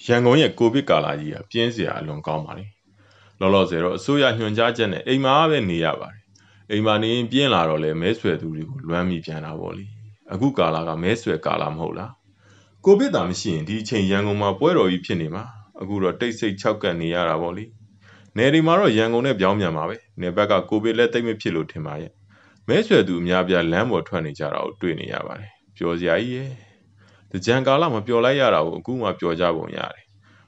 ရန်ကုန်ရဲ့ကိုဗစ်ကာလကြီးကပြင်းစရာအလွန်ကောင်းပါလေလောလောဆယ်တော့အစိုးရညွှန်ကြားချက်နဲ့အိမ်မှာပဲနေရပါတယ်အိမ်မှာနေရင်ပြင်းလာတော့လေမဲဆွယ်သူတွေကိုလွမ်းမိပြန်တာပေါ့လေအခုကာလကမဲဆွယ်ကာလမဟုတ်လားကိုဗစ်သာမရှိရင်ဒီအချိန်ရန်ကုန်မှာပွဲတော်ကြီးဖြစ်နေမှာအခုတော့တိတ်ဆိတ်၆ကပ်နေရတာပေါ့လေနယ်ဒီမှာတော့ရန်ကုန်နဲ့ပြောင်းပြန်ပါပဲနယ်ဘက်ကကိုဗစ်လက်သိမ့်မဖြစ်လို့ထင်ပါရဲ့မဲဆွယ်သူအများပြားလမ်းပေါ်ထွက်နေကြတာကိုတွေ့နေရပါတယ်ပျော်စရာကြီးရဲ့တကြံကာလမပျော်လိုက်ရတာကိုအခုမှပျော်ကြပုံရတယ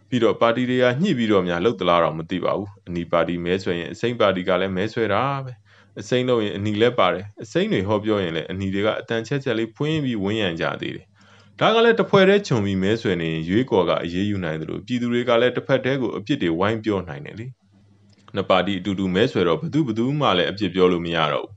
်ပြီးတော့ပါတီတွေကညှိပြီးတော့များလှုပ်သလားတော့မသိပါဘူးအနီပါတီမဲဆွဲရင်အစိမ့်ပါတီကလည်းမဲဆွဲတာပဲအစိမ့်လို့ရင်အနီလည်းပါတယ်အစိမ့်တွေဟောပြောရင်လည်းအနီတွေကအတန်ချက်ချက်လေးဖွင့်ပြီးဝန်းရံကြသေးတယ်ဒါကလည်းတစ်ဖွဲ့တည်းခြုံပြီးမဲဆွဲနေရင်ရွေးကော်ကအရေးယူနိုင်တယ်လို့ပြည်သူတွေကလည်းတစ်ဖက်တည်းကိုအပြစ်တွေဝိုင်းပြောနိုင်တယ်လေနှစ်ပါတီအတူတူမဲဆွဲတော့ဘသူမှလည်းအပြစ်ပြောလို့မရတော့ဘူး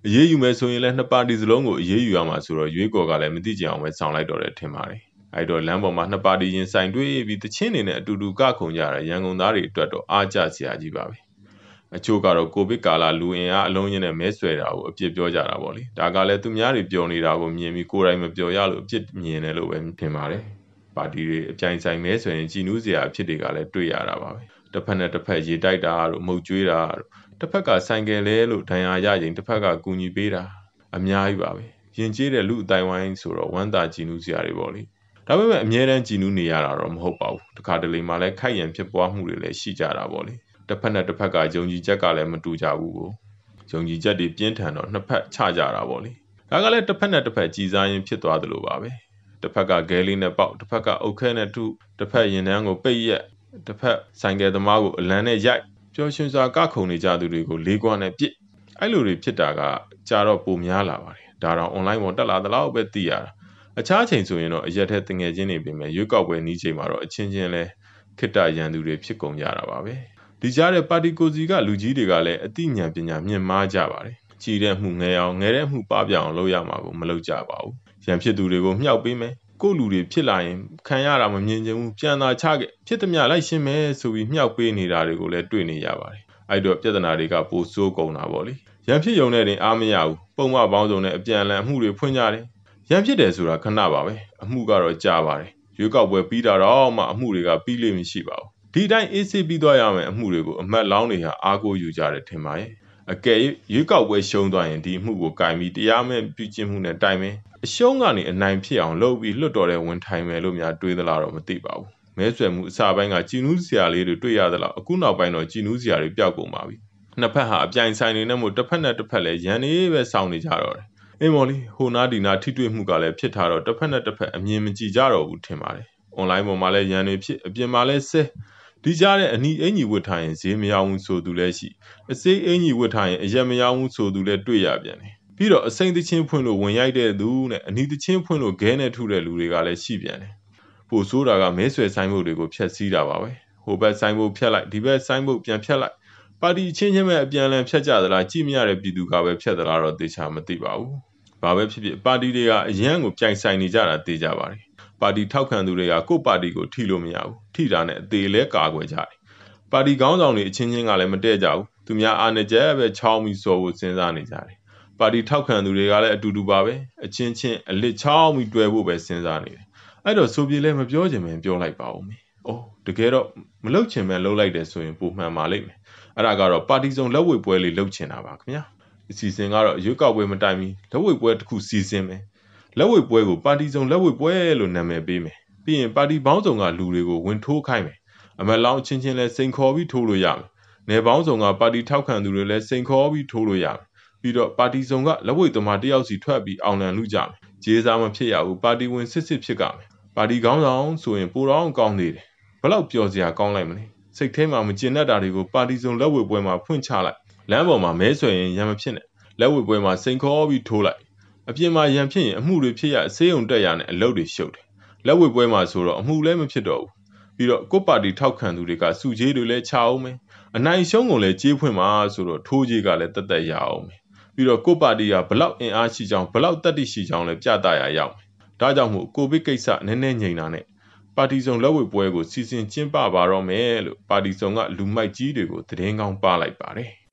အရေးယူမယ်ဆိုရင်လည်းနှစ်ပါတီစလုံးကိုအရေးယူရမှာဆိုတော့ရွေးကော်ကလည်းမသိကြအောင်ပဲဆောင်လိုက်တော့တယ်ထင်ပါတယ်အဲ့တော့လမ်းပေါ်မှာနှစ်ပါတီရင်ဆိုင်တွေ့ပြီးတချင်းနေနဲ့အတူတူကခုံကြရရန်ကုန်သားတွေအတွက်တော့အားကျစရာကြီးပါပဲအချို့ကတော့ကိုဗစ်ကာလလူအင်အားအလုံးကြီးနဲ့မဲဆွဲတာကိုအပြစ်ပြောကြတာပေါ့လေဒါကလည်းသူများတွေပြောနေတာကိုမြင်ပြီးကိုယ်တိုင်မပြောရလို့အပြစ်မြင်တယ်လို့ပဲထင်ပါတယ်ပါတီတွေအပြိုင်ဆိုင်မဲဆွဲရင်ကြည်နူးစရာအဖြစ်တွေကလည်းတွေ့ရတာပါပဲတစ်ဖက်နဲ့တစ်ဖက်ရေတိုက်တာတို့မှုတ်ကျွေးတာတို့တစ်ဖက်ကဆိုင်ကယ်လဲလို့ဒဏ်ရာရရင်တစ်ဖက်ကကူညီပေးတာအများကြီးပါပဲရင်ကျေးတဲ့လူအတိုင်းဝိုင်းဆိုတော့ဝမ်းသာကြည်နူးစရာတွေပေါ့လေဒါပေမဲ့အမြဲတမ်းကြည်နူးနေရတာတော့မဟုတ်ပါဘူးတခါတလေမှလည်းခိုက်ရန်ဖြစ်ပွားမှုတွေလည်းရှိကြတာပေါ့လေတစ်ဖက်နဲ့တစ်ဖက်ကယုံကြည်ချက်ကလည်းမတူကြဘူးကိုယုံကြည်ချက်တွေပြင်းထန်တော့နှစ်ဖက်ချကြတာပေါ့လေဒါကလည်းတစ်ဖက်နဲ့တစ်ဖက်ကြည်စားရင်ဖြစ်သွားသလိုပါပဲတစ်ဖက်ကဂဲလေးနဲ့ပေါက်တစ်ဖက်ကအုတ်ခဲနဲ့ထုတစ်ဖက်ရင်နှန်းကိုပိတ်ရက်တစ်ဖက်ဆိုင်ကယ်သမားကိုအလံနဲ့ရိုက်ပျော်ရွှင်စွာကခုန်နေကြသူတွေကိုလေးကွာနဲ့ပြစ်အဲ့လိုတွေဖြစ်တာကကြာတော့ပိုများလာပါတယ်ဒါတော့ online ပေါ်တက်လာသလောက်ပဲသိရတာအခြားချိန်ဆိုရင်တော့အရက်ထဲတငယ်ချင်းတွေပြင်မဲ့ရွေးကောက်ပွဲနီးချိန်မှာတော့အချင်းချင်းလဲခိတ္တရန်သူတွေဖြစ်ကုန်ကြတာပါပဲဒီကြားတဲ့ပါတီကိုစီကလူကြီးတွေကလည်းအသိဉာဏ်ပညာမြင့်မားကြပါတယ်ကြီးတဲ့မှုငယ်အောင်ငယ်တဲ့မှုပပျောက်အောင်လုပ်ရမှာကိုမလုပ်ကြပါဘူးရန်ဖြစ်သူတွေကိုမြှောက်ပေးမယ်ကိုလူတွေဖြစ်လာရင်ခံရတာမမြင်ချင်ဘူးပြန်သာချခဲ့ဖြစ်သမျှလိုက်ရှင်းမယ်ဆိုပြီးမြှောက်ပေးနေတာတွေကိုလည်းတွေ့နေရပါတယ်အဲ့တော့ပြဿနာတွေကပိုဆိုးကုန်တာပေါ့လေရန်ဖြစ်ုံနဲ့တင်အားမရဘူးပုံမှန်ပေါင်းစုံနဲ့အပြန်အလှန်အမှုတွေဖွင့်ကြတယ်ရန်ဖြစ်တယ်ဆိုတာခဏပါပဲအမှုကတော့ကြာပါတယ်ရွေးကောက်ပွဲပြီးတာတော့မှအမှုတွေကပြီးလိမ့်မရှိပါဘူးဒီတိုင်းအေးဆေးပြီးသွားရမယ်အမှုတွေကိုအမတ်လောင်းတွေဟာအားကိုးယူကြတယ်ထင်ပါရဲ့အကယ်ရွေးကောက်ပွဲရှုံးသွားရင်ဒီအမှုကိုကင်ပြီးတရားမဲ့ပြုကျင့်မှုနဲ့တိုင်မယ်အရှုံးကနေအနိုင်ဖြစ်အောင်လုပ်ပြီးလွတ်တော်တဲ့ဝင်ထိုင်မယ်လို့များတွေးသလားတော့မသိပါဘူးမဲဆွယ်မှုအစပိုင်းကကြည်နူးစရာလေးတွေတွေ့ရသလားအခုနောက်ပိုင်းတော့ကြည်နူးစရာတွေပျောက်ကုန်ပါပြီနှစ်ဖက်ဟာအပြိုင်ဆိုင်နေနဲ့မို့တစ်ဖက်နဲ့တစ်ဖက်လည်းရန်နေပဲစောင့်နေကြတော့တယ်အေးမော်လီဟိုနာဒီနာထိတွေ့မှုကလည်းဖြစ်ထားတော့တစ်ဖက်နဲ့တစ်ဖက်အမြင်မကြည့်ကြတော့ဘူးထင်ပါတယ်။ online ပေါ်မှာလည်းရန်တွေဖြစ်အပြင်မှာလည်းဆဲဒီကြားတဲ့အနီအင်ကြီးဝတ်ထားရင်ဈေးမရောက်ဘူးဆိုသူလည်းရှိအစိမ်းအင်ကြီးဝတ်ထားရင်အရက်မရောက်ဘူးဆိုသူလည်းတွေ့ရပြန်တယ်။ပြီးတော့အစိမ်းသချင်းဖွင့်လို့ဝင်ရိုက်တဲ့သူနဲ့အနီသချင်းဖွင့်လို့ခဲနဲ့ထုတဲ့လူတွေကလည်းရှိပြန်တယ်။ပိုဆိုးတာကမဲဆွယ်ဆိုင်ဘုတ်တွေကိုဖျက်ဆီးတာပါပဲ။ဟိုဘက်ဆိုင်ဘုတ်ဖျက်လိုက်ဒီဘက်ဆိုင်ဘုတ်ပြန်ဖျက်လိုက်ပါတီချင်းချင်းပဲအပြန်လန်ဖြတ်ကြသလားကြည့်မရတဲ့ပြည်သူကပဲဖြတ်သလားတော့သေချာမသိပါဘူး။ဘာပဲဖြစ်ဖြစ်ပါတီတွေကအရန်ကိုပြိုင်ဆိုင်နေကြတာသိကြပါတယ်။ပါတီထောက်ခံသူတွေကကို့ပါတီကိုထိလို့မရဘူး။ထိတာနဲ့အသေးလဲကာကွယ်ကြတယ်။ပါတီခေါင်းဆောင်တွေအချင်းချင်းကလည်းမတည့်ကြဘူး။သူများအားနဲ့ကျဲပဲချောင်းပြီးစော်ဖို့စဉ်းစားနေကြတယ်။ပါတီထောက်ခံသူတွေကလည်းအတူတူပါပဲ။အချင်းချင်းအလစ်ချောင်းပြီးတွဲဖို့ပဲစဉ်းစားနေတယ်။အဲ့တော့ဆိုပြေလဲမပြောချင်ပဲပြောလိုက်ပါဦးမေ။အော်တကယ်တော့မလုပ်ချင်ပဲလုပ်လိုက်တယ်ဆိုရင်ပုံမှန်ပါလိမ့်မယ်။အဲ့ဒါကတော့ပါတီစုံလက်ဝှေ့ပွဲလေးလုပ်ချင်တာပါခင်ဗျာအစီအစဉ်ကတော့ရွေးကောက်ပွဲမတိုင်မီလက်ဝှေ့ပွဲတစ်ခုစီစဉ်မယ်လက်ဝှေ့ပွဲကိုပါတီစုံလက်ဝှေ့ပွဲလို့နာမည်ပေးမယ်ပြီးရင်ပါတီပေါင်းစုံကလူတွေကိုဝင်ထိုးခိုင်းမယ်အမတ်လောင်းချင်းချင်းလဲစိန်ခေါ်ပြီးထိုးလို့ရမယ်နယ်ပေါင်းစုံကပါတီထောက်ခံသူတွေလဲစိန်ခေါ်ပြီးထိုးလို့ရမယ်ပြီးတော့ပါတီစုံကလက်ဝှေ့သမားတယောက်စီထွက်ပြီးအောင်လံလူကြမယ်ဂျေးစားမဖြစ်ရဘူးပါတီဝင်စစ်ဖြစ်ကြမယ်ပါတီခေါင်းဆောင်ဆိုရင်ပိုတော့ကောင်းသေးတယ်ဘလောက်ပျော်စရာကောင်းလိုက်မလဲစိတ်ထဲမှာမကျင်တတ်တာတွေကိုပါတီစုံလက်ဝှေ့ပွဲမှာဖွင့်ချလိုက်လမ်းပေါ်မှာမဲဆွယ်ရင်ရံမဖြစ်နဲ့လက်ဝှေ့ပွဲမှာစိန်ခေါ်ပြီးထိုးလိုက်အပြင်မှာရံဖြစ်ရင်အမှုတွေဖြစ်ရဆေးရုံတက်ရနဲ့အလုပ်တွေရှုပ်တယ်လက်ဝှေ့ပွဲမှာဆိုတော့အမှုလည်းမဖြစ်တော့ဘူးပြီးတော့ကိုပါတီထောက်ခံသူတွေကစုကြီးတွေလည်းချအောင်မယ်အနိုင်ရှုံးကုန်လည်းကြေးဖွင့်မှာဆိုတော့ထိုးကြီးကလည်းတက်တက်ရအောင်မယ်ပြီးတော့ကိုပါတီကဘလောက်အင်အားရှိကြောင်းဘလောက်တက်တိရှိကြောင်းလည်းပြသရရောက်မယ်ဒါကြောင့်မို့ကိုဗစ်ကိစ္စနည်းနည်းငြိမ်တာနဲ့ပါတီစုံလက်ဝှေ့ပွဲကိုစီစဉ်ကျင်းပပါတော့မယ်လို့ပါတီစုံကလူမိုက်ကြီးတွေကိုသတင်းကောင်းပါလိုက်ပါတယ်